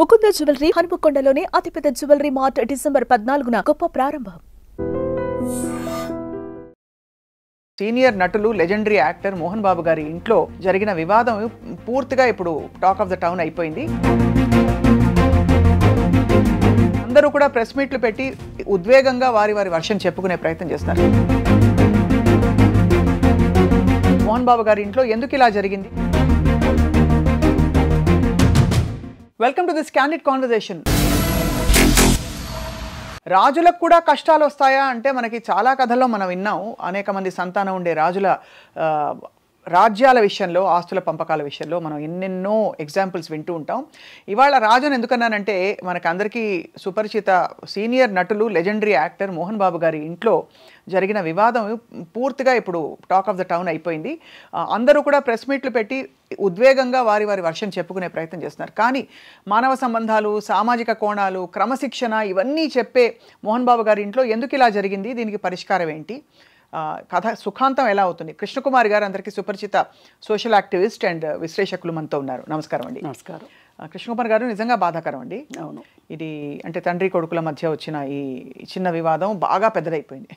Mukunda jewellery హనుమకొండలోని అతిపెద్ద jewellery mart December 14న గొప్ప ప్రారంభం. సీనియర్ నటులు లెజెండరీ యాక్టర్ మోహన్ బాబు గారి ఇంట్లో జరిగిన వివాదం పూర్తిగా ఇప్పుడు టాక్ ఆఫ్ ద టౌన్ అయిపోయింది. అందరూ కూడా ప్రెస్ మీట్లు పెట్టి ఉద్వేగంగా వారి వర్షన్ చెప్పుకునే ప్రయత్నం చేస్తారు. మోహన్ బాబు గారి ఇంట్లో ఎందుకు ఇలా జరిగింది? Welcome to this candid conversation. రాజులకు కూడా కష్టాలు వస్తాయా అంటే మనకి చాలా కథల్లో మనం విన్నాం. అనేక మంది సంతానం ఉండే రాజుల రాజ్యాల విషయంలో, ఆస్తుల పంపకాల విషయంలో మనం ఎన్నెన్నో ఎగ్జాంపుల్స్ వింటూ ఉంటాం. ఇవాళ రాజును ఎందుకన్నానంటే మనకు అందరికీ సుపరిచిత సీనియర్ నటులు లెజెండరీ యాక్టర్ మోహన్ బాబు గారి ఇంట్లో జరిగిన వివాదం పూర్తిగా ఇప్పుడు టాక్ ఆఫ్ ద టౌన్ అయిపోయింది. అందరూ కూడా ప్రెస్ మీట్లు పెట్టి ఉద్వేగంగా వారి వర్షన్ చెప్పుకునే ప్రయత్నం చేస్తున్నారు. కానీ మానవ సంబంధాలు, సామాజిక కోణాలు, క్రమశిక్షణ ఇవన్నీ చెప్పే మోహన్ బాబు గారి ఇంట్లో ఎందుకు ఇలా జరిగింది, దీనికి పరిష్కారం ఏంటి, కథ సుఖాంతం ఎలా అవుతుంది? కృష్ణకుమార్ గారు అందరికీ సుపరిచిత సోషల్ యాక్టివిస్ట్ అండ్ విశ్లేషకులు మనతో ఉన్నారు. నమస్కారం అండి. నమస్కారం. కృష్ణకుమార్ గారు, నిజంగా బాధాకరం అండి. అవును, ఇది అంటే తండ్రి కొడుకుల మధ్య వచ్చిన ఈ చిన్న వివాదం బాగా పెద్దదైపోయింది.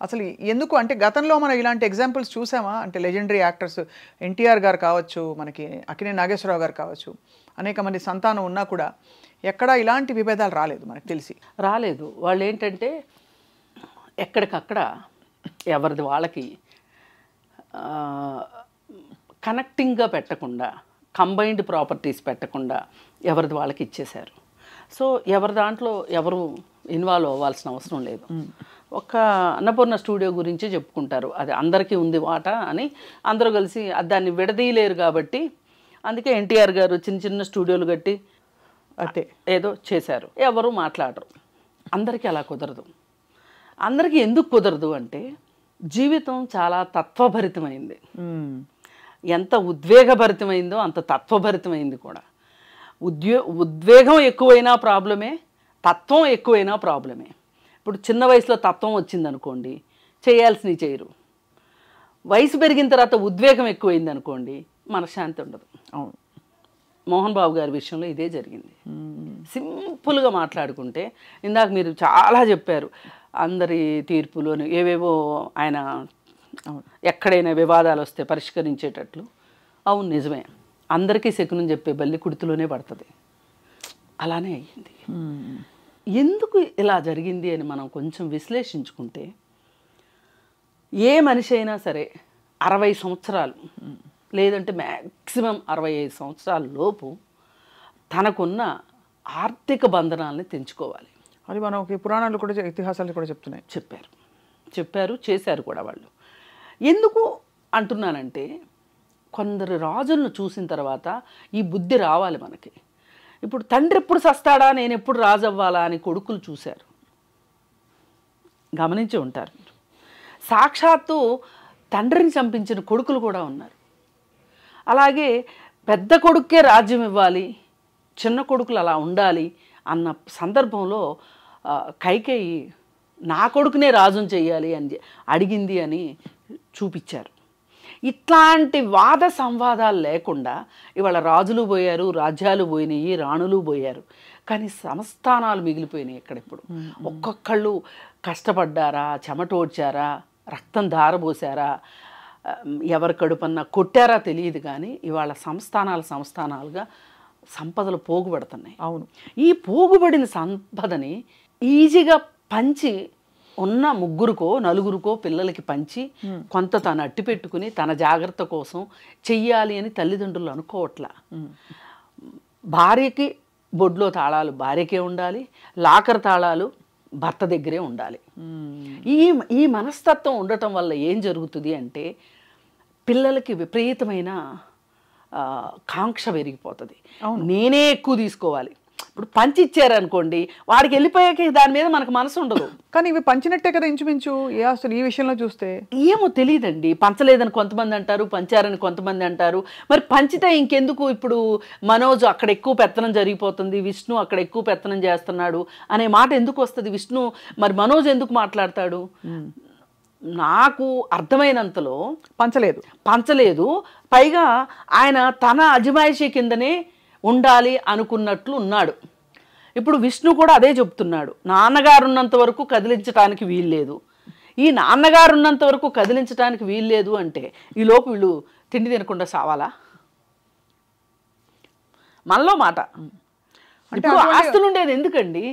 అసలు ఎందుకు అంటే గతంలో మనం ఇలాంటి ఎగ్జాంపుల్స్ చూసామా? అంటే లెజెండరీ యాక్టర్స్ ఎన్టీఆర్ గారు కావచ్చు, మనకి అక్కినేని నాగేశ్వరరావు గారు కావచ్చు, అనేక మంది సంతానం ఉన్నా కూడా ఎక్కడా ఇలాంటి విభేదాలు రాలేదు, మనకు తెలిసి రాలేదు. వాళ్ళు ఏంటంటే ఎక్కడికక్కడ ఎవరిది వాళ్ళకి కనెక్టింగ్గా పెట్టకుండా, కంబైన్డ్ ప్రాపర్టీస్ పెట్టకుండా ఎవరిది వాళ్ళకి ఇచ్చేశారు. సో ఎవరి దాంట్లో ఎవరు ఇన్వాల్వ్ అవ్వాల్సిన అవసరం లేదు. ఒక అన్నపూర్ణ స్టూడియో గురించి చెప్పుకుంటారు, అది అందరికీ ఉంది వాటా అని. అందరూ కలిసి దాన్ని విడదీయలేరు కాబట్టి అందుకే ఎన్టీఆర్ గారు చిన్న చిన్న స్టూడియోలు కట్టి అంటే ఏదో చేశారు. ఎవరు మాట్లాడరు. అందరికీ అలా కుదరదు. అందరికీ ఎందుకు కుదరదు అంటే జీవితం చాలా తత్వభరితమైంది. ఎంత ఉద్వేగభరితమైందో అంత తత్వభరితమైంది కూడా. ఉద్వేగం ఎక్కువైనా ప్రాబ్లమే, తత్వం ఎక్కువైనా ప్రాబ్లమే. ఇప్పుడు చిన్న వయసులో తత్వం వచ్చిందనుకోండి, చేయాల్సినవి చేయరు. వయసు పెరిగిన తర్వాత ఉద్వేగం ఎక్కువైంది అనుకోండి, మనశ్శాంతి ఉండదు. అవును, మోహన్ బాబు గారి విషయంలో ఇదే జరిగింది. సింపుల్గా మాట్లాడుకుంటే, ఇందాక మీరు చాలా చెప్పారు అందరి తీర్పులోని ఏవేవో ఆయన ఎక్కడైనా వివాదాలు వస్తే పరిష్కరించేటట్లు. అవును, నిజమే. అందరికీ శకునం చెప్పే బల్లి కుడితిలోనే పడుతుంది. అలానే అయ్యింది. ఎందుకు ఇలా జరిగింది అని మనం కొంచెం విశ్లేషించుకుంటే, ఏ మనిషి అయినా సరే 60 సంవత్సరాలు లేదంటే మ్యాక్సిమం 65 సంవత్సరాల లోపు తనకున్న ఆర్థిక బంధనాలని తెంచుకోవాలి. అది మనకి పురాణాలు కూడా, ఇతిహాసాలు కూడా చెప్తున్నాయి. చెప్పారు, చేశారు కూడా వాళ్ళు. ఎందుకు అంటున్నానంటే, కొందరు రాజులను చూసిన తర్వాత ఈ బుద్ధి రావాలి మనకి. ఇప్పుడు తండ్రి ఎప్పుడు సస్తాడా, నేను ఎప్పుడు రాజు అవ్వాలా అని కొడుకులు చూశారు, గమనించి ఉంటారు. సాక్షాత్తు తండ్రిని చంపించిన కొడుకులు కూడా ఉన్నారు. అలాగే పెద్ద కొడుకే రాజ్యం ఇవ్వాలి, చిన్న కొడుకులు అలా ఉండాలి అన్న సందర్భంలో కైకేయి నా కొడుకునే రాజుని చెయ్యాలి అని అడిగింది అని చూపించారు. ఇట్లాంటి వాద సంవాదాలు లేకుండా ఇవాళ రాజులు పోయారు, రాజ్యాలు పోయినాయి, రాణులు పోయారు, కానీ సంస్థానాలు మిగిలిపోయినాయి. ఎక్కడెప్పుడు ఒక్కొక్కళ్ళు కష్టపడ్డారా, చెమటోడ్చారా, రక్తం ధారపోసారా, ఎవరి కడుపన్నా కొట్టారా తెలియదు, కానీ ఇవాళ సంస్థానాలుగా సంపదలు పోగుపడుతున్నాయి. అవును, ఈ పోగుబడిన సంపదని ఈజీగా పంచి ఉన్న ముగ్గురుకో నలుగురికో పిల్లలకి పంచి కొంత తను అట్టి పెట్టుకుని తన జాగ్రత్త కోసం చెయ్యాలి అని తల్లిదండ్రులు అనుకోవట్లా. భార్యకి బొడ్లో తాళాలు భార్యకే ఉండాలి, లాకర్ తాళాలు భర్త దగ్గరే ఉండాలి. ఈ మనస్తత్వం ఉండటం వల్ల ఏం జరుగుతుంది అంటే పిల్లలకి విపరీతమైన కాంక్ష పెరిగిపోతుంది. నేనే ఎక్కువ తీసుకోవాలి. ఇప్పుడు పంచి ఇచ్చారనుకోండి, వాడికి వెళ్ళిపోయాక దాని మీద మనకు మనసు ఉండదు. కానీ ఇవి పంచినట్టే కదా ఇంచుమించు. అసలు ఈ విషయంలో చూస్తే ఏమో తెలియదండి. పంచలేదని కొంతమంది అంటారు, పంచారని కొంతమంది అంటారు. మరి పంచితే ఇంకెందుకు? ఇప్పుడు మనోజ్ అక్కడ ఎక్కువ పెత్తనం జరిగిపోతుంది, విష్ణు అక్కడ ఎక్కువ పెత్తనం చేస్తున్నాడు అనే మాట ఎందుకు వస్తుంది? విష్ణు మరి మనోజ్ ఎందుకు మాట్లాడతాడు? నాకు అర్థమైనంతలో పంచలేదు. పైగా ఆయన తన అజమాయిషీ కిందనే ఉండాలి అనుకున్నట్లు ఉన్నాడు. ఇప్పుడు విష్ణు కూడా అదే చెప్తున్నాడు, నాన్నగారు ఉన్నంత వరకు కదిలించడానికి వీల్లేదు. ఈ నాన్నగారు ఉన్నంత వరకు కదిలించడానికి వీల్లేదు అంటే ఈలోపు వీళ్ళు తిండి తినకుండా సావాలా? మనలో మాట. అంటే ఆస్తులు ఉండేది ఎందుకండి?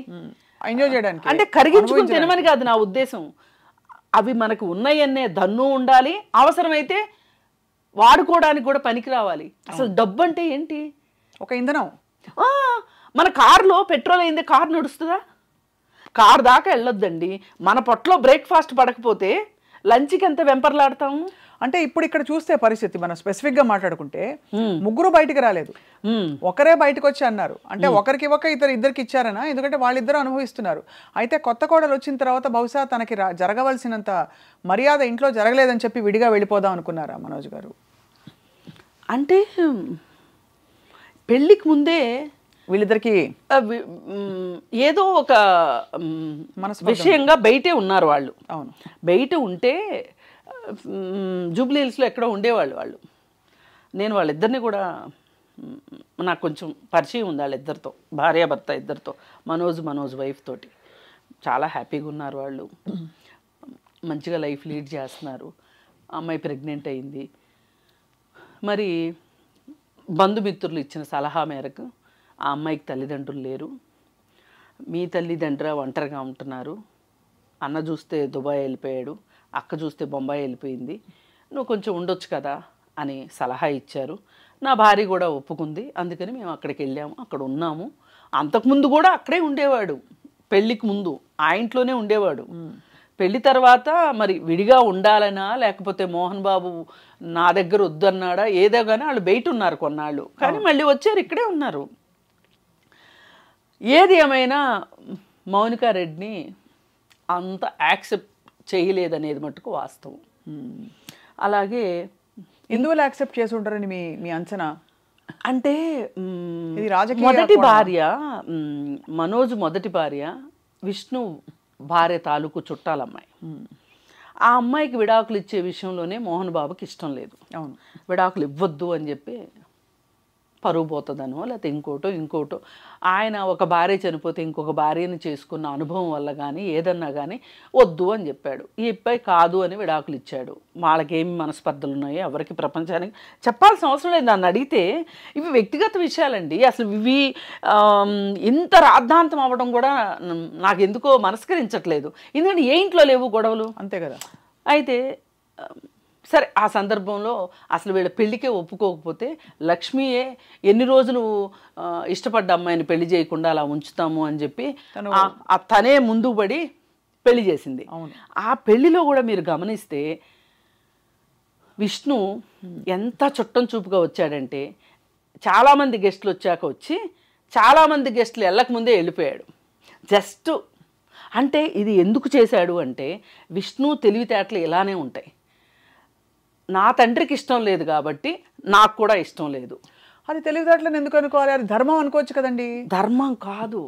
ఎంజాయ్ చేయడానికి, అంటే కరిగించుకుని తినమని కాదు నా ఉద్దేశం. అవి మనకు ఉన్నాయన్నే దన్ను ఉండాలి, అవసరమైతే వాడుకోవడానికి కూడా పనికి రావాలి. అసలు డబ్బు అంటే ఏంటి? ఒక ఇంధనం. మన కారులో పెట్రోల్ అయింది, కారు నడుస్తుందా? కారు దాకా వెళ్ళొద్దండి. మన పొట్టలో బ్రేక్ఫాస్ట్ పడకపోతే లంచ్కి ఎంత వెంపర్లాడతాము. అంటే ఇప్పుడు ఇక్కడ చూస్తే పరిస్థితి మనం స్పెసిఫిక్ గా మాట్లాడుకుంటే ముగ్గురు బయటికి రాలేదు, ఒకరే బయటకు వచ్చి అన్నారు. అంటే ఒకరికి ఇవ్వక ఇద్దరికి ఇచ్చారనా? ఎందుకంటే వాళ్ళిద్దరూ అనుభవిస్తున్నారు. అయితే కొత్త కోడలు వచ్చిన తర్వాత బహుశా తనకి జరగవలసినంత మర్యాద ఇంట్లో జరగలేదని చెప్పి విడిగా వెళ్ళిపోదాం అనుకున్నారా మనోజ్ గారు? అంటే పెళ్ళికి ముందే వీళ్ళిద్దరికి ఏదో ఒక విషయంగా బయటే ఉన్నారు వాళ్ళు. అవును, బయట ఉంటే జూబ్లీ హిల్స్లో ఎక్కడో ఉండేవాళ్ళు వాళ్ళు. నేను వాళ్ళిద్దరిని కూడా నాకు కొంచెం పరిచయం ఉంది వాళ్ళిద్దరితో, భార్యాభర్త ఇద్దరితో, మనోజ్ వైఫ్ తోటి. చాలా హ్యాపీగా ఉన్నారు వాళ్ళు, మంచిగా లైఫ్ లీడ్ చేస్తున్నారు. అమ్మాయి ప్రెగ్నెంట్ అయింది. మరి బంధుమిత్రులు ఇచ్చిన సలహా మేరకు ఆ అమ్మాయికి తల్లిదండ్రులు లేరు, మీ తల్లిదండ్రులు ఒంటరిగా ఉంటున్నారు, అన్న చూస్తే దుబాయ్ వెళ్ళిపోయాడు, అక్క చూస్తే బొంబాయి వెళ్ళిపోయింది, నువ్వు కొంచెం ఉండొచ్చు కదా అని సలహా ఇచ్చారు. నా భార్య కూడా ఒప్పుకుంది. అందుకని మేము అక్కడికి వెళ్ళాము, అక్కడ ఉన్నాము. అంతకుముందు కూడా అక్కడే ఉండేవాడు, పెళ్ళికి ముందు ఆ ఇంట్లోనే ఉండేవాడు. పెళ్లి తర్వాత మరి విడిగా ఉండాలనా లేకపోతే మోహన్ బాబు నా దగ్గర వద్దన్నాడా ఏదో కానీ వాళ్ళు బయట ఉన్నారు కొన్నాళ్ళు, కానీ మళ్ళీ వచ్చారు, ఇక్కడే ఉన్నారు. ఏది ఏమైనా మౌనికా రెడ్డిని అంత యాక్సెప్ట్ చేయలేదనేది మటుకు వాస్తవం. అలాగే ఎందువల్ల యాక్సెప్ట్ చేసి ఉంటారని మీ అంచనా? అంటే ఇది రాజకీయ మొదటి భార్య మనోజ్ మొదటి భార్య విష్ణు భార్య తాలూకు చుట్టాలమ్మాయి. ఆ అమ్మాయికి విడాకులు ఇచ్చే విషయంలోనే మోహన్ బాబుకి ఇష్టం లేదు. అవును, విడాకులు ఇవ్వద్దు అని చెప్పి పరువు పోతుందనో లేకపోతే ఇంకోటో ఆయన ఒక భార్య చనిపోతే ఇంకొక భార్యని చేసుకున్న అనుభవం వల్ల కానీ ఏదన్నా కానీ వద్దు అని చెప్పాడు. ఈ అబ్బాయి కాదు అని విడాకులు ఇచ్చాడు. వాళ్ళకేమి మనస్పర్ధలు ఉన్నాయో ఎవరికి ప్రపంచానికి చెప్పాల్సిన అవసరం లేదు. నన్ను అడిగితే ఇవి వ్యక్తిగత విషయాలండి. అసలు ఇవి ఇంత రాద్ధాంతం అవ్వడం కూడా నాకు ఎందుకో మనస్కరించట్లేదు. ఎందుకంటే ఏ ఇంట్లో లేవు గొడవలు, అంతే కదా. అయితే సరే ఆ సందర్భంలో అసలు వీళ్ళ పెళ్ళికే ఒప్పుకోకపోతే లక్ష్మియే ఎన్ని రోజులు ఇష్టపడ్డ అమ్మాయిని పెళ్లి చేయకుండా అలా ఉంచుతాము అని చెప్పి తనే ముందుకు పడి పెళ్లి చేసింది. ఆ పెళ్లిలో కూడా మీరు గమనిస్తే విష్ణు ఎంత చుట్టం చూపుగా వచ్చాడంటే చాలామంది గెస్టులు వచ్చాక వచ్చి చాలామంది గెస్టులు వెళ్ళకముందే వెళ్ళిపోయాడు. జస్ట్ అంటే ఇది ఎందుకు చేశాడు అంటే విష్ణు తెలివితేటలు ఇలానే ఉంటాయి. నా తండ్రికి ఇష్టం లేదు కాబట్టి నాకు కూడా ఇష్టం లేదు. అది తెలివితేటలను ఎందుకు అనుకోవాలి? అది ధర్మం అనుకోవచ్చు కదండి. ధర్మం కాదు.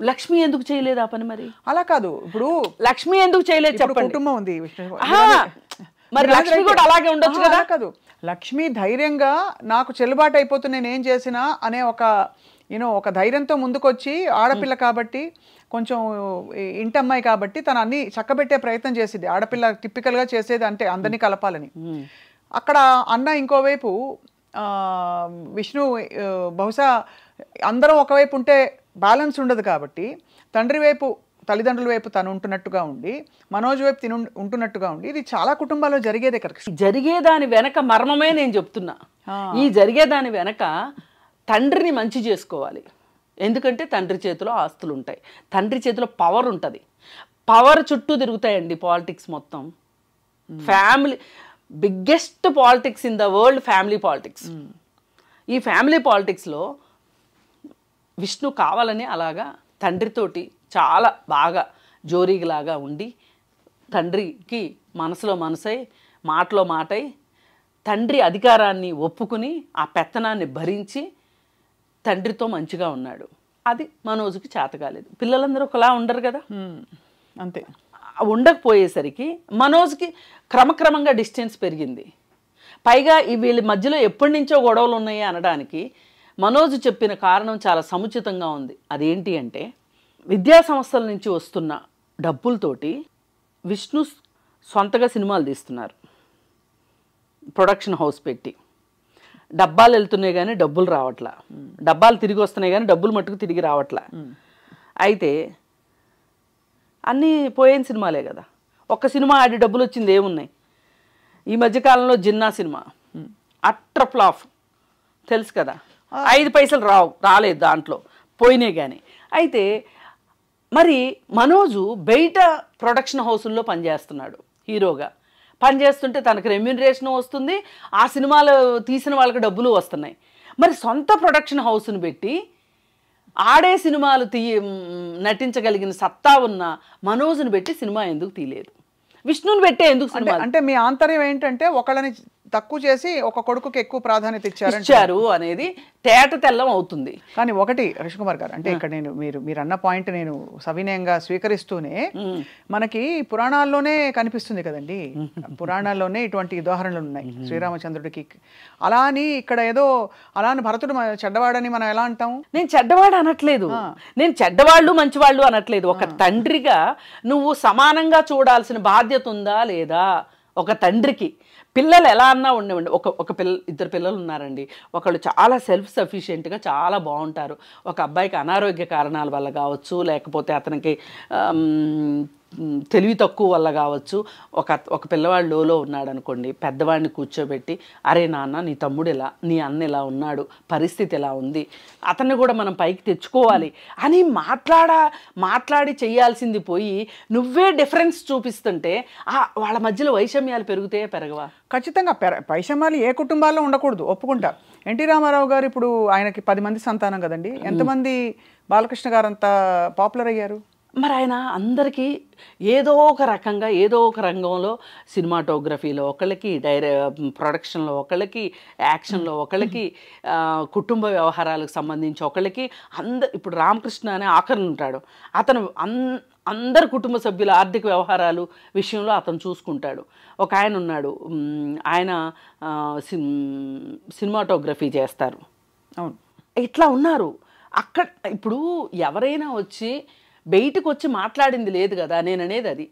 లక్ష్మి ఎందుకు చేయలేదు ఆ పని? మరి అలా కాదు, ఇప్పుడు లక్ష్మి ఎందుకు చేయలేదు చెప్పండి. కుటుంబం ఉంది, మరి లక్ష్మి కూడా అలాగే ఉండొచ్చు కదా. కాదు, లక్ష్మి ధైర్యంగా నాకు చెల్లుబాటు అయిపోతుంది నేను ఏం చేసినా అనే ఒక ధైర్యంతో ముందుకొచ్చి ఆడపిల్ల కాబట్టి కొంచెం ఇంటమ్మాయి కాబట్టి తను అన్ని చక్కబెట్టే ప్రయత్నం చేసింది. ఆడపిల్ల టిపికల్గా చేసేది అంటే అందరినీ కలపాలని. అక్కడ అన్న ఇంకోవైపు విష్ణు బహుశా అందరం ఒకవైపు ఉంటే బ్యాలెన్స్ ఉండదు కాబట్టి తండ్రి వైపు తల్లిదండ్రుల వైపు తను ఉంటున్నట్టుగా ఉండి మనోజ్ వైపు తిను ఉంటున్నట్టుగా ఉండి ఇది చాలా కుటుంబాల్లో జరిగేదే కదా. జరిగేదాని వెనక మర్మమే నేను చెప్తున్నా. ఈ జరిగేదాని వెనక తండ్రిని మంచి చేసుకోవాలి. ఎందుకంటే తండ్రి చేతిలో ఆస్తులు ఉంటాయి, తండ్రి చేతిలో పవర్ ఉంటుంది. పవర్ చుట్టూ తిరుగుతాయండి పాలిటిక్స్ మొత్తం. Family biggest politics in the world family politics. ఈ ఫ్యామిలీ పాలిటిక్స్లో విష్ణు కావాలని అలాగా తండ్రితోటి చాలా బాగా జోరీలాగా ఉండి తండ్రికి మనసులో మనసై మాటలో మాటై తండ్రి అధికారాన్ని ఒప్పుకుని ఆ పెత్తనాన్ని భరించి తండ్రితో మంచిగా ఉన్నాడు. అది మనోజ్కి చేత కాలేదు. పిల్లలందరూ ఒకలా ఉండరు కదా, అంతే. ఉండకపోయేసరికి మనోజ్కి క్రమక్రమంగా డిస్టెన్స్ పెరిగింది. పైగా వీళ్ళ మధ్యలో ఎప్పటి నుంచో గొడవలు ఉన్నాయి అనడానికి మనోజ్ చెప్పిన కారణం చాలా సముచితంగా ఉంది. అదేంటి అంటే విద్యా సంస్థల నుంచి వస్తున్న డబ్బులతోటి విష్ణు సొంతగా సినిమాలు తీస్తున్నారు, ప్రొడక్షన్ హౌస్ పెట్టి. డబ్బాలు వెళ్తున్నాయి కానీ డబ్బులు రావట్లా, డబ్బాలు తిరిగి వస్తున్నాయి కానీ డబ్బులు మట్టుకు తిరిగి రావట్లా. అయితే అన్నీ పోయిన సినిమాలే కదా, ఒక్క సినిమా ఆడి డబ్బులు వచ్చింది ఏమున్నాయి? ఈ మధ్యకాలంలో జిన్నా సినిమా అట్ర ఫ్లాప్, తెలుసు కదా, 5 పైసలు రాలేదు దాంట్లో, పోయినాయి కానీ. అయితే మరి మనోజు బయట ప్రొడక్షన్ హౌసుల్లో పనిచేస్తున్నాడు, హీరోగా పనిచేస్తుంటే తనకు రెమ్యూనరేషన్ వస్తుంది, ఆ సినిమాలు తీసిన వాళ్ళకి డబ్బులు వస్తున్నాయి. మరి సొంత ప్రొడక్షన్ హౌస్ని పెట్టి ఆడే సినిమాలు నటించగలిగిన సత్తా ఉన్న మనోజ్ని పెట్టి సినిమా ఎందుకు తీయలేదు? విష్ణుని పెట్టే ఎందుకు సినిమా? అంటే మీ ఆంతర్యం ఏంటంటే ఒకళ్ళని తక్కువ చేసి ఒక కొడుకుకి ఎక్కువ ప్రాధాన్యత ఇచ్చారు అనేది తేట తెల్లం అవుతుంది. కానీ ఒకటి రవికుమార్ గారు, అంటే ఇక్కడ మీరు అన్న పాయింట్ నేను సవినయంగా స్వీకరిస్తూనే, మనకి పురాణాల్లోనే కనిపిస్తుంది కదండి, పురాణాల్లోనే ఇటువంటి ఉదాహరణలు ఉన్నాయి. శ్రీరామచంద్రుడికి అలా అని ఇక్కడ ఏదో అలా అని భరతుడు చెడ్డవాడని మనం ఎలా అంటాము? నేను చెడ్డవాడు అనట్లేదు, నేను చెడ్డవాళ్ళు మంచివాళ్ళు అనట్లేదు. ఒక తండ్రిగా నువ్వు సమానంగా చూడాల్సిన బాధ్యత ఉందా లేదా? ఒక తండ్రికి పిల్లలు ఎలా అన్నా ఉండేవండి. ఇద్దరు పిల్లలు ఉన్నారండి, ఒకళ్ళు చాలా సెల్ఫ్ సఫిషియెంట్గా చాలా బాగుంటారు. ఒక అబ్బాయికి అనారోగ్య కారణాల వల్ల కావచ్చు, లేకపోతే అతనికి తెలివి తక్కువ వల్ల కావచ్చు, ఒక పిల్లవాడు లోలో ఉన్నాడు అనుకోండి, పెద్దవాడిని కూర్చోబెట్టి, అరే నాన్న నీ తమ్ముడు ఎలా, నీ అన్న ఎలా ఉన్నాడు, పరిస్థితి ఎలా ఉంది, అతన్ని కూడా మనం పైకి తెచ్చుకోవాలి అని మాట్లాడి చేయాల్సింది పోయి నువ్వే డిఫరెన్స్ చూపిస్తుంటే వాళ్ళ మధ్యలో వైషమ్యాలు పెరగవా? ఖచ్చితంగా వైషమ్యాలు ఏ కుటుంబాల్లో ఉండకూడదు, ఒప్పుకుంటా. ఎన్టీ రామారావు గారు ఇప్పుడు ఆయనకి 10 మంది సంతానం కదండి, ఎంతమంది బాలకృష్ణ గారు అంత పాపులర్ అయ్యారు? మరి ఆయన అందరికీ ఏదో ఒక రకంగా ఏదో ఒక రంగంలో, సినిమాటోగ్రఫీలో ఒకళ్ళకి, ప్రొడక్షన్లో ఒకళ్ళకి, యాక్షన్లో ఒకళ్ళకి, కుటుంబ వ్యవహారాలకు సంబంధించి ఒకళ్ళకి, ఇప్పుడు రామకృష్ణ అనే ఆఖరణ ఉంటాడు, అతను అందరు కుటుంబ సభ్యుల ఆర్థిక వ్యవహారాలు విషయంలో అతను చూసుకుంటాడు. ఒక ఆయన ఉన్నాడు, ఆయన సినిమాటోగ్రఫీ చేస్తారు. అవును, ఇట్లా ఉన్నారు. అక్కడ ఇప్పుడు ఎవరైనా వచ్చి బయటకు వచ్చి మాట్లాడింది లేదు కదా, నేను అనేది అది.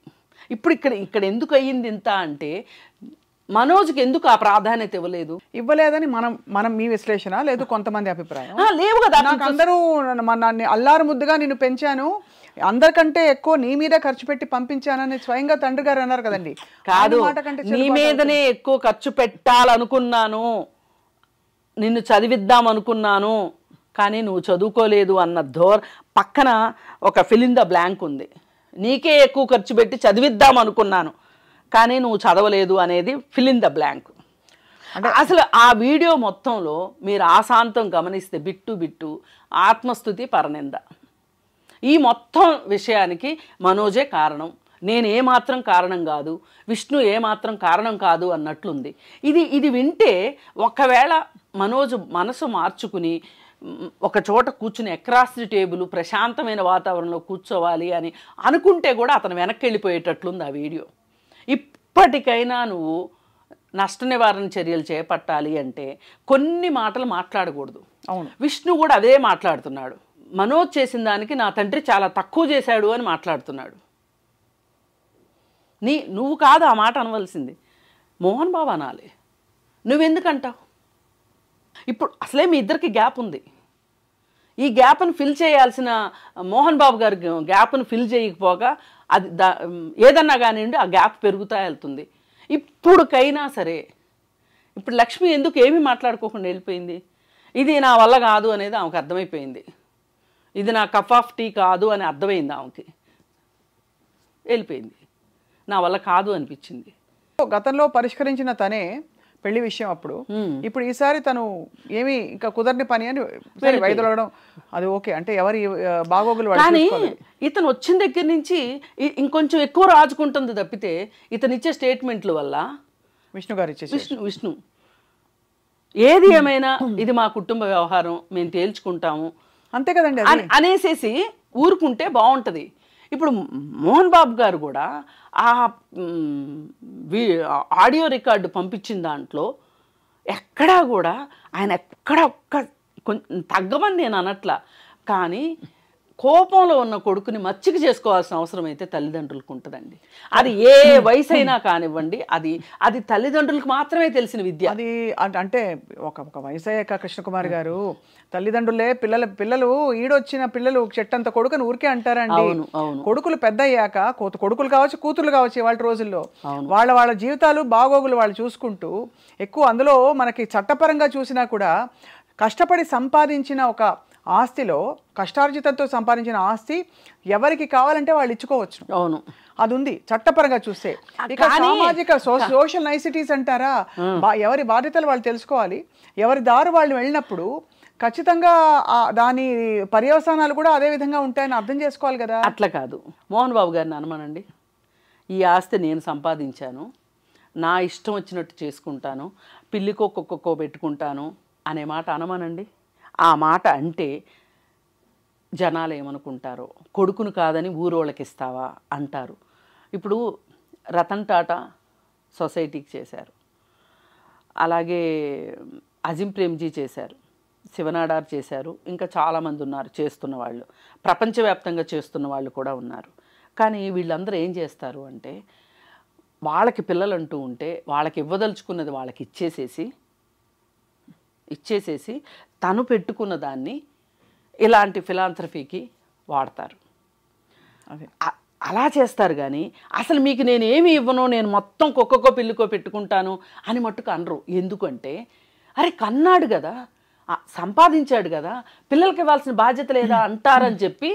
ఇప్పుడు ఇక్కడ ఎందుకు అయ్యింది ఇంత అంటే, మనోజ్కి ఎందుకు ఆ ప్రాధాన్యత ఇవ్వలేదని మనం మీ విశ్లేషణ, లేదు కొంతమంది అభిప్రాయం? లేవు కదా. నాకు అందరూ నన్ను అల్లారు ముద్దుగా నిన్ను పెంచాను, అందరికంటే ఎక్కువ నీ మీదే ఖర్చు పెట్టి పంపించానని స్వయంగా తండ్రి గారు అన్నారు కదండి. కాదు, నీ మీదనే ఎక్కువ ఖర్చు పెట్టాలనుకున్నాను, నిన్ను చదివిద్దాం అనుకున్నాను, కానీ నువ్వు చదువుకోలేదు అన్న పక్కన ఒక ఫిల్ ఇన్ ద బ్లాంక్ ఉంది. నీకే ఎక్కువ ఖర్చు పెట్టి చదివిద్దాం అనుకున్నాను కానీ నువ్వు చదవలేదు అనేది ఫిల్ ఇన్ ద బ్లాంక్. అంటే అసలు ఆ వీడియో మొత్తంలో మీరు ఆశాంతం గమనిస్తే బిట్టు ఆత్మస్తుతి పరనింద, ఈ మొత్తం విషయానికి మనోజే కారణం, నేను ఏమాత్రం కారణం కాదు, విష్ణు ఏమాత్రం కారణం కాదు అన్నట్లుంది. ఇది వింటే ఒకవేళ మనోజ్ మనసు మార్చుకుని ఒక చోట కూర్చుని అక్రాస్ ది టేబుల్ ప్రశాంతమైన వాతావరణంలో కూర్చోవాలి అని అనుకుంటే కూడా అతను వెనక్కి వెళ్ళిపోయేటట్లుంది ఆ వీడియో. ఇప్పటికైనా నువ్వు నష్ట నివారణ చర్యలు చేపట్టాలి అంటే కొన్ని మాటలు మాట్లాడకూడదు. అవును, విష్ణు కూడా అదే మాట్లాడుతున్నాడు. మనోజ్ చేసిన దానికి నా తండ్రి చాలా తక్కువ చేశాడు అని మాట్లాడుతున్నాడు. నువ్వు కాదు ఆ మాట అనవలసింది, మోహన్ బాబు అనాలి. నువ్వెందుకంటావు? ఇప్పుడు అసలే మీ ఇద్దరికి గ్యాప్ ఉంది, ఈ గ్యాప్ను ఫిల్ చేయాల్సిన మోహన్ బాబు గారి గ్యాప్ను ఫిల్ చేయకపోగా అది ఏదన్నా కానివ్వండి ఆ గ్యాప్ పెరుగుతా వెళ్తుంది. ఇప్పుడుకైనా సరే, ఇప్పుడు లక్ష్మి ఎందుకు ఏమీ మాట్లాడుకోకుండా వెళ్ళిపోయింది? ఇది నా వల్ల కాదు అనేది ఆమెకు అర్థమైపోయింది, ఇది నా కప్ ఆఫ్ టీ కాదు అని అర్థమైంది ఆమెకి, వెళ్ళిపోయింది. నా వల్ల కాదు అనిపించింది. గతంలో పరిష్కరించిన తనే పెళ్లి విషయం అప్పుడు, ఇప్పుడు ఈసారి తను ఏమి ఇంకా కుదరని పని అని వైదొలగడం అది ఓకే అంటే ఎవరి బాగోగులు. కానీ ఇతను వచ్చిన దగ్గర నుంచి ఇంకొంచెం ఎక్కువ రాజుకుంటుంది తప్పితే ఇతను ఇచ్చే స్టేట్మెంట్ల వల్ల విష్ణు గారు ఇచ్చే విష్ణు ఏది ఏమైనా ఇది మా కుటుంబ వ్యవహారం, మేము తేల్చుకుంటాము అంతే కదండి అనేసేసి ఊరుకుంటే బాగుంటుంది. ఇప్పుడు మోహన్ బాబు గారు కూడా ఆ ఆడియో రికార్డు పంపించిన దాంట్లో ఎక్కడా కూడా ఆయన ఒక్క తగ్గమని నేను అనట్లా, కానీ కోపంలో ఉన్న కొడుకుని మచ్చిక చేసుకోవాల్సిన అవసరం అయితే తల్లిదండ్రులకు ఉంటుందండి. అది ఏ వయసు అయినా కానివ్వండి, అది తల్లిదండ్రులకు మాత్రమే తెలిసిన విద్య. అది అంటే ఒక వయసు అయ్యాక కృష్ణకుమారి గారు తల్లిదండ్రులే పిల్లలు ఈడొచ్చిన పిల్లలు చెట్టంత కొడుకుని ఊరికే అంటారండి. కొడుకులు పెద్ద అయ్యాక కొడుకులు కావచ్చు, కూతుర్లు కావచ్చు, ఇవాళ రోజుల్లో వాళ్ళ జీవితాలు బాగోగులు వాళ్ళు చూసుకుంటూ ఎక్కువ అందులో మనకి చట్టపరంగా చూసినా కూడా కష్టపడి సంపాదించిన ఒక ఆస్తిలో, కష్టార్జితంతో సంపాదించిన ఆస్తి ఎవరికి కావాలంటే వాళ్ళు ఇచ్చుకోవచ్చు. అవును, అది ఉంది చట్టపరంగా చూస్తే. ఇక సామాజిక సోషల్ నైసిటీస్ అంటారా, ఎవరి బాధ్యతలు వాళ్ళు తెలుసుకోవాలి. ఎవరి దారి వాళ్ళు వెళ్ళినప్పుడు ఖచ్చితంగా దాని పర్యవసానాలు కూడా అదే విధంగా ఉంటాయని అర్థం చేసుకోవాలి కదా. అట్లా కాదు, మోహన్ బాబు గారిని అనమనండి, ఈ ఆస్తి నేను సంపాదించాను, నా ఇష్టం వచ్చినట్టు చేసుకుంటాను, పిల్లికో కుక్కకో పెట్టుకుంటాను అనే మాట అనమనండి. ఆ మాట అంటే జనాలు ఏమనుకుంటారో, కొడుకును కాదని ఊరోళ్ళకి ఇస్తావా అంటారు. ఇప్పుడు రతన్ టాటా సొసైటీకి చేశారు, అలాగే అజిమ్ ప్రేమ్జీ చేశారు, శివనాడార్ చేశారు, ఇంకా చాలామంది ఉన్నారు చేస్తున్న వాళ్ళు, ప్రపంచవ్యాప్తంగా చేస్తున్న వాళ్ళు కూడా ఉన్నారు. కానీ వీళ్ళందరూ ఏం చేస్తారు అంటే, వాళ్ళకి పిల్లలు అంటూ ఉంటే వాళ్ళకి ఇవ్వదలుచుకున్నది వాళ్ళకి ఇచ్చేసేసి తను పెట్టుకున్న దాన్ని ఇలాంటి ఫిలాంథ్రఫీకి వాడతారు. అలా చేస్తారు. కానీ అసలు మీకు నేను ఏమి ఇవ్వను, నేను మొత్తం కుక్కకో పిల్లికో పెట్టుకుంటాను అని మట్టుకు అనరు. ఎందుకంటే అరే కన్నాడు కదా, సంపాదించాడు కదా, పిల్లలకి ఇవ్వాల్సిన బాధ్యత లేదా అంటారని చెప్పి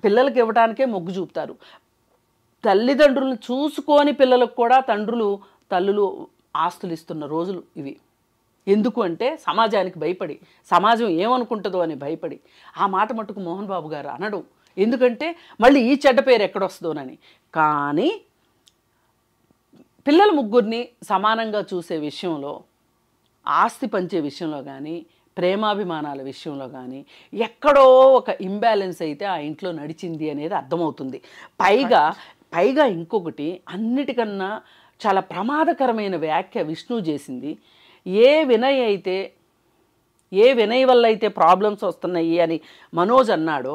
పిల్లలకి ఇవ్వడానికే మొగ్గు చూపుతారు. తల్లిదండ్రులను చూసుకొని పిల్లలకు కూడా తల్లులు ఆస్తులు ఇస్తున్న రోజులు ఇవి. ఎందుకు అంటే సమాజానికి భయపడి, సమాజం ఏమనుకుంటుందో అని భయపడి. ఆ మాట మట్టుకు మోహన్ బాబు గారు అనడు, ఎందుకంటే మళ్ళీ ఈ చెడ్డ పేరు ఎక్కడొస్తుందోనని. కానీ పిల్లల ముగ్గురిని సమానంగా చూసే విషయంలో, ఆస్తి పంచే విషయంలో కానీ, ప్రేమాభిమానాల విషయంలో కానీ ఎక్కడో ఒక ఇంబ్యాలెన్స్ అయితే ఆ ఇంట్లో నడిచింది అనేది అర్థమవుతుంది. పైగా ఇంకొకటి, అన్నిటికన్నా చాలా ప్రమాదకరమైన వ్యాఖ్య విష్ణు చేసింది. ఏ వినయ్ వల్ల అయితే ప్రాబ్లమ్స్ వస్తున్నాయి అని మనోజ్ అన్నాడో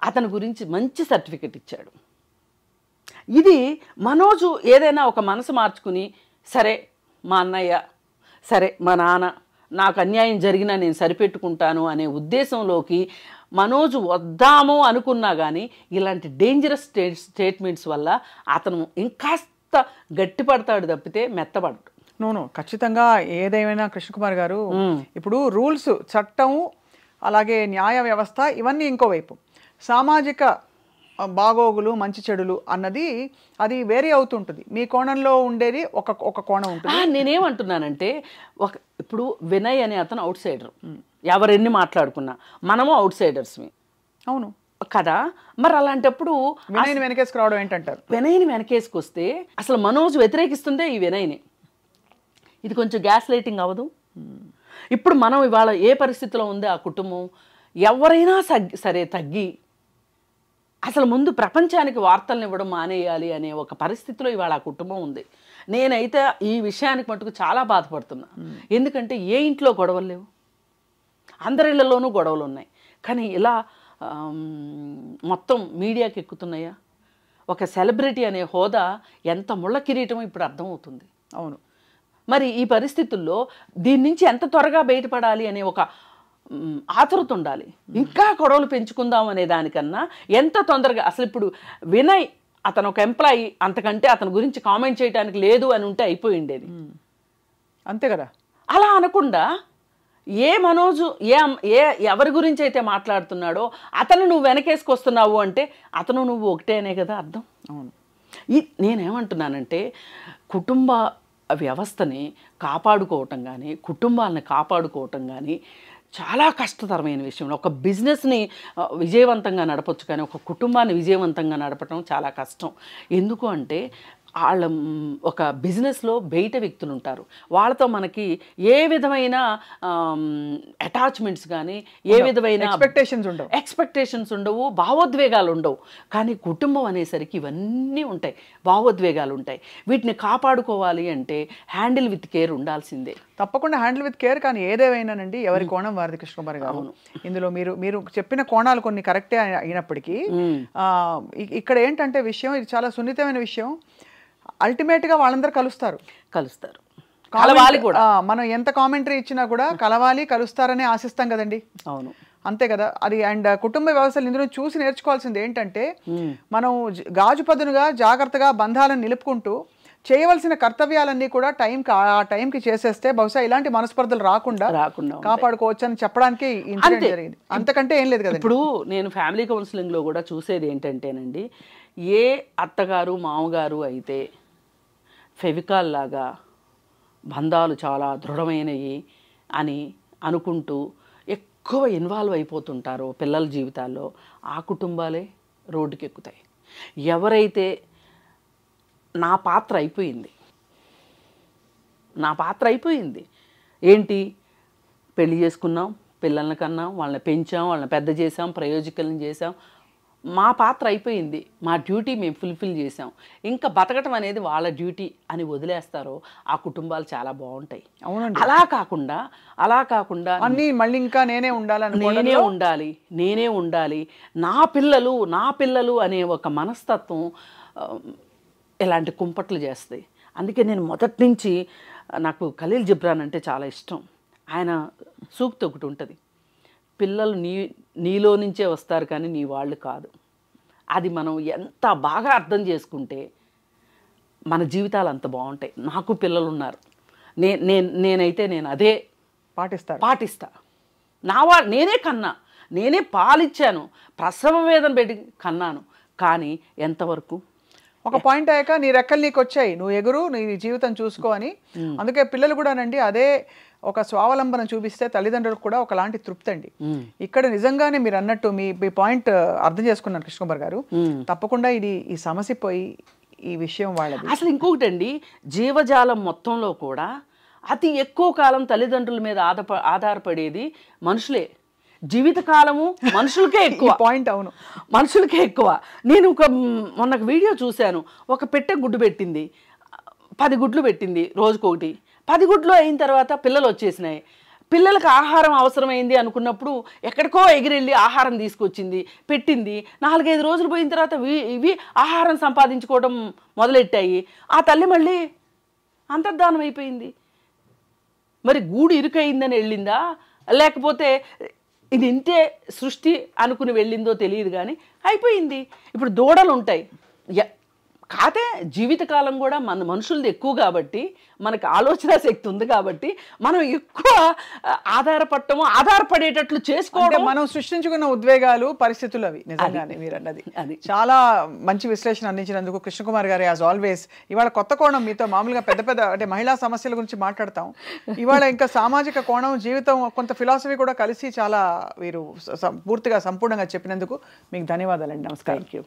అతని గురించి మంచి సర్టిఫికెట్ ఇచ్చాడు. ఇది మనోజు ఏదైనా ఒక మనసు మార్చుకుని, సరే మా అన్నయ్య, సరే మా నాన్న నాకు అన్యాయం జరిగినా నేను సరిపెట్టుకుంటాను అనే ఉద్దేశంలోకి మనోజు వద్దాము అనుకున్నా కానీ ఇలాంటి డేంజరస్ స్టేట్మెంట్స్ వల్ల అతను ఇంకాస్త గట్టిపడతాడు తప్పితే మెత్తపడడు. నో ఖచ్చితంగా ఏదేమైనా కృష్ణకుమార్ గారు, ఇప్పుడు రూల్స్, చట్టం, అలాగే న్యాయ వ్యవస్థ ఇవన్నీ ఇంకోవైపు, సామాజిక బాగోగులు మంచి చెడులు అన్నది అది వేరే అవుతుంటుంది. మీ కోణంలో ఉండేది ఒక కోణం ఉంటుంది. నేనేమంటున్నానంటే ఇప్పుడు వినయ్ అనే అతను అవుట్ సైడర్, ఎవరెన్ని మాట్లాడుకున్నా మనము అవుట్ సైడర్స్మి. అవును కదా, మరి అలాంటప్పుడు వినయ్ని వెనకేసుకు రావడం ఏంటంటారు? వినయ్ని వెనకేసుకొస్తే అసలు మనోజ్ వ్యతిరేకిస్తుందే ఈ వినయ్ని. ఇది కొంచెం గ్యాస్ లైటింగ్ అవ్వదు? ఇప్పుడు మనం ఇవాళ ఏ పరిస్థితిలో ఉంది ఆ కుటుంబం, ఎవరైనా సరే తగ్గి అసలు ముందు ప్రపంచానికి వార్తలను ఇవ్వడం మానేయాలి అనే ఒక పరిస్థితిలో ఇవాళ ఆ కుటుంబం ఉంది. నేనైతే ఈ విషయానికి మటుకు చాలా బాధపడుతున్నా. ఎందుకంటే ఏ ఇంట్లో గొడవలు లేవు, అందరిళ్లలోనూ గొడవలు ఉన్నాయి. కానీ ఇలా మొత్తం మీడియాకి ఎక్కుతున్నాయా? ఒక సెలబ్రిటీ అనే హోదా ఎంత ముళ్ళ కిరీటమో ఇప్పుడు అర్థమవుతుంది. అవును, మరి ఈ పరిస్థితుల్లో దీని నుంచి ఎంత త్వరగా బయటపడాలి అనే ఒక ఆతృత ఉండాలి. ఇంకా గొడవలు పెంచుకుందాం అనే దానికన్నా ఎంత తొందరగా, అసలు ఇప్పుడు వినయ్ అతను ఒక ఎంప్లాయీ, అంతకంటే అతని గురించి కామెంట్ చేయడానికి లేదు అని ఉంటే అయిపోయిండేది. అంతే కదా. అలా అనకుండా ఏ మనోజు ఎవరి గురించి అయితే మాట్లాడుతున్నాడో అతను నువ్వు వెనకేసుకొస్తున్నావు అంటే అతను నువ్వు ఒకటేనే కదా అర్థం. అవును, నేనేమంటున్నానంటే కుటుంబ వ్యవస్థని కాపాడుకోవటం కానీ, కుటుంబాలని కాపాడుకోవటం కానీ చాలా కష్టతరమైన విషయం. ఒక బిజినెస్ని విజయవంతంగా నడపచ్చు, కానీ ఒక కుటుంబాన్ని విజయవంతంగా నడపడం చాలా కష్టం. ఎందుకు అంటే వాళ్ళ ఒక బిజినెస్లో బయట వ్యక్తులు ఉంటారు, వాళ్ళతో మనకి ఏ విధమైన అటాచ్మెంట్స్ కానీ, ఏ విధమైన ఎక్స్పెక్టేషన్స్ ఉండవు, భావోద్వేగాలు ఉండవు. కానీ కుటుంబం అనేసరికి ఇవన్నీ ఉంటాయి, భావోద్వేగాలు ఉంటాయి. వీటిని కాపాడుకోవాలి అంటే హ్యాండిల్ విత్ కేర్ ఉండాల్సిందే. తప్పకుండా హ్యాండిల్ విత్ కేర్. కానీ ఏదేమైనానండి ఎవరి కోణం వారిది కృష్ణకుమారి గారు. ఇందులో మీరు చెప్పిన కోణాలు కొన్ని కరెక్టే అయినప్పటికీ ఇక్కడ ఏంటంటే విషయం, ఇది చాలా సున్నితమైన విషయం. అల్టిమేట్గా వాళ్ళందరూ కలుస్తారు. కలవాలి కూడా. మనం ఎంత కామెంటరీ ఇచ్చినా కూడా కలవాలి, కలుస్తారని ఆశిస్తాం కదండి. అవును, అంతే కదా అది. అండ్ కుటుంబ వ్యవస్థలు ఇందులో చూసి నేర్చుకోవాల్సింది ఏంటంటే మనం గాజు పదునుగా జాగ్రత్తగా బంధాలను నిలుపుకుంటూ చేయవలసిన కర్తవ్యాలన్నీ కూడా ఆ టైంకి చేసేస్తే బహుశా ఇలాంటి మనస్పర్ధలు రాకుండా కాపాడుకోవచ్చు అని చెప్పడానికి ఇన్సిడెంట్ జరిగింది. అంతకంటే ఏం లేదు కదా. ఇప్పుడు నేను ఫ్యామిలీ కౌన్సిలింగ్లో కూడా చూసేది ఏంటంటేనండి, ఏ అత్తగారు మామగారు అయితే ఫెవికాల్ లాగా బంధాలు చాలా దృఢమైనవి అని అనుకుంటూ ఎక్కువ ఇన్వాల్వ్ అయిపోతుంటారో పిల్లల జీవితాల్లో, ఆ కుటుంబాలే రోడ్డుకి ఎక్కుతాయి. ఎవరైతే నా పాత్ర అయిపోయింది ఏంటి, పెళ్లి చేసుకున్నాం, పిల్లల్ని కన్నాం, వాళ్ళని పెంచాం, వాళ్ళని పెద్ద చేసాం, ప్రయోజకులను చేసాం, మా పాత్ర అయిపోయింది, మా డ్యూటీ మేము ఫుల్ఫిల్ చేసాం, ఇంకా బతకటం అనేది వాళ్ళ డ్యూటీ అని వదిలేస్తారో ఆ కుటుంబాలు చాలా బాగుంటాయి. అలా కాకుండా అన్నీ మళ్ళీ ఇంకా నేనే ఉండాలి, నా పిల్లలు అనే ఒక మనస్తత్వం ఇలాంటి కుంపట్లు చేస్తాయి. అందుకే నేను మొదటి నుంచి నాకు ఖలీల్ జిబ్రాన్ అంటే చాలా ఇష్టం. ఆయన సూక్తి ఒకటి ఉంటుంది, పిల్లలు నీలో నుంచే వస్తారు కానీ నీ వాళ్ళు కాదు. అది మనం ఎంత బాగా అర్థం చేసుకుంటే మన జీవితాలు అంత బాగుంటాయి. నాకు పిల్లలు ఉన్నారు, నేనైతే అదే పాటిస్తా. నేనే కన్నా, నేనే పాలిచ్చాను, ప్రసవ వేదన పెట్టి కన్నాను. కానీ ఎంతవరకు ఒక పాయింట్ అయ్యాక నీ రెక్కలు నీకు వచ్చాయి, నువ్వు ఎగురు, నీ జీవితం చూసుకో అని. అందుకే పిల్లలు కూడానండి అదే ఒక స్వావలంబన చూపిస్తే తల్లిదండ్రులకు కూడా ఒకలాంటి తృప్తి అండి. ఇక్కడ నిజంగానే మీరు అన్నట్టు మీ పాయింట్ అర్థం చేసుకున్నాను కృష్ణకుమార్ గారు. తప్పకుండా ఈ సమస్య పోయి ఈ విషయం వాళ్ళది. అసలు ఇంకొకటి అండి, జీవజాలం మొత్తంలో కూడా అతి ఎక్కువ కాలం తల్లిదండ్రుల మీద ఆధారపడేది మనుషులే. జీవితకాలము మనుషులకే ఎక్కువ. పాయింట్ అవును, మనుషులకే ఎక్కువ. నేను మొన్న వీడియో చూశాను, ఒక పెట్టె గుడ్డు పెట్టింది, 10 గుడ్లు పెట్టింది రోజుకొకటి. 10 గుడ్లు అయిన తర్వాత పిల్లలు వచ్చేసినాయి. పిల్లలకు ఆహారం అవసరమైంది అనుకున్నప్పుడు ఎక్కడికో ఎగిరెళ్ళి ఆహారం తీసుకొచ్చింది, పెట్టింది. 4-5 రోజులు పోయిన తర్వాత ఇవి ఆహారం సంపాదించుకోవడం మొదలెట్టాయి. ఆ తల్లి మళ్ళీ అంతర్ధానం అయిపోయింది. మరి గూడు ఇరుకయిందని వెళ్ళిందా, లేకపోతే ఇది ఇంతే సృష్టి అనుకుని వెళ్ళిందో తెలియదు కానీ అయిపోయింది. ఇప్పుడు దూడలు ఉంటాయి, కాతే జీవితకాలం కూడా మన మనుషులది ఎక్కువ కాబట్టి, మనకు ఆలోచన శక్తి ఉంది కాబట్టి మనం ఎక్కువ ఆధారపడేటట్లు చేసుకోవడం, మనం సృష్టించుకున్న ఉద్వేగాలు పరిస్థితులు అవి. నిజంగానే మీరు అన్నది చాలా మంచి విశ్లేషణ అందించినందుకు కృష్ణకుమార్ గారు యాజ్ ఆల్వేస్. ఇవాళ కొత్త కోణం, మీతో మామూలుగా పెద్ద అంటే మహిళా సమస్యల గురించి మాట్లాడతాం, ఇవాళ ఇంకా సామాజిక కోణం, జీవితం, కొంత ఫిలాసఫీ కూడా కలిసి చాలా వీరు పూర్తిగా సంపూర్ణంగా చెప్పినందుకు మీకు ధన్యవాదాలండి. నమస్కారం. Thank you.